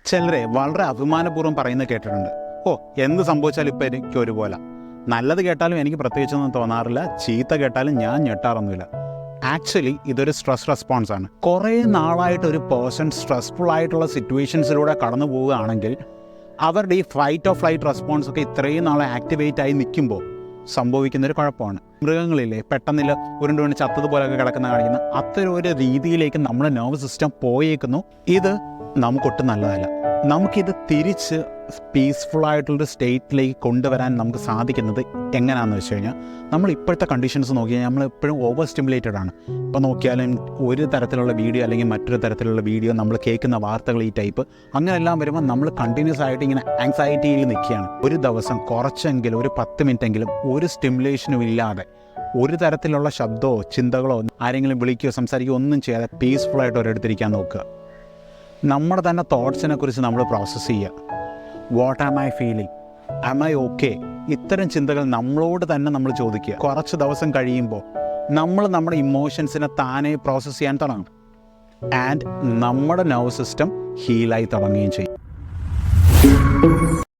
ചിലരെ വളരെ അഭിമാനപൂർവ്വം പറയുന്നത് കേട്ടിട്ടുണ്ട്, ഓ എന്ത് സംഭവിച്ചാലും ഇപ്പം എനിക്ക് ഒരുപോലെ. നല്ലത് കേട്ടാലും എനിക്ക് പ്രത്യേകിച്ചൊന്നും തോന്നാറില്ല, ചീത്ത കേട്ടാലും ഞാൻ ഞെട്ടാറൊന്നുമില്ല. ആക്ച്വലി ഇതൊരു സ്ട്രെസ് റെസ്പോൺസ് ആണ്. കുറേ നാളായിട്ട് ഒരു പേഴ്സൺ സ്ട്രെസ്ഫുൾ ആയിട്ടുള്ള സിറ്റുവേഷൻസിലൂടെ കടന്നു പോവുകയാണെങ്കിൽ അവരുടെ ഈ ഫൈറ്റ് ഓർ ഫ്ലൈറ്റ് റെസ്പോൺസ് ഒക്കെ ഇത്രയും നാളെ ആക്ടിവേറ്റ് ആയി നിൽക്കുമ്പോൾ സംഭവിക്കുന്നൊരു കുഴപ്പമാണ്. മൃഗങ്ങളില്ലേ പെട്ടെന്നില്ല ഉരുണ്ടുകൊണ്ട് ചത്തതുപോലെയൊക്കെ കിടക്കുന്ന കാണിക്കുന്ന അത്തരം ഒരു രീതിയിലേക്ക് നമ്മുടെ നെർവസ് സിസ്റ്റം പോയേക്കുന്നു. ഇത് നമുക്കൊട്ടും നല്ലതല്ല. നമുക്കിത് തിരിച്ച് പീസ്ഫുള്ളായിട്ടുള്ളൊരു സ്റ്റേറ്റിലേക്ക് കൊണ്ടുവരാൻ നമുക്ക് സാധിക്കുന്നത് എങ്ങനെയാണെന്ന് വെച്ച് കഴിഞ്ഞാൽ, നമ്മൾ ഇപ്പോഴത്തെ കണ്ടീഷൻസ് നോക്കി കഴിഞ്ഞാൽ നമ്മളെപ്പോഴും ഓവർ സ്റ്റിമുലേറ്റഡ് ആണ്. ഇപ്പോൾ നോക്കിയാലും ഒരു തരത്തിലുള്ള വീഡിയോ അല്ലെങ്കിൽ മറ്റൊരു തരത്തിലുള്ള വീഡിയോ, നമ്മൾ കേൾക്കുന്ന വാർത്തകൾ ഈ ടൈപ്പ്, അങ്ങനെയെല്ലാം വരുമ്പോൾ നമ്മൾ കണ്ടിന്യൂസ് ആയിട്ട് ഇങ്ങനെ ആങ്സൈറ്റിയിൽ നിൽക്കുകയാണ്. ഒരു ദിവസം കുറച്ചെങ്കിലും ഒരു 10 മിനിറ്റെങ്കിലും ഒരു സ്റ്റിമുലേഷനും ഇല്ലാതെ, ഒരു തരത്തിലുള്ള ശബ്ദമോ ചിന്തകളോ ആരെങ്കിലും വിളിക്കുകയോ സംസാരിക്കുകയോ ഒന്നും ചെയ്യാതെ പീസ്ഫുള്ളായിട്ട് ഒരിടത്തിരിക്കാൻ നോക്കുക. നമ്മുടെ തന്നെ തോട്ട്സിനെ കുറിച്ച് നമ്മൾ പ്രോസസ്സ് ചെയ്യുക. What am I feeling, am I okay? ഇത്തരം ചിന്തകൾ നമ്മളോട് തന്നെ നമ്മൾ ചോദിക്കുക. കുറച്ച് ദിവസം കഴിയുമ്പോൾ നമ്മൾ നമ്മുടെ ഇമോഷൻസിനെ താനെ പ്രോസസ്സ് ചെയ്യാൻ തുടങ്ങും. ആൻഡ് നമ്മുടെ നെർവസ് സിസ്റ്റം ഹീലായി തുടങ്ങുകയും ചെയ്യും.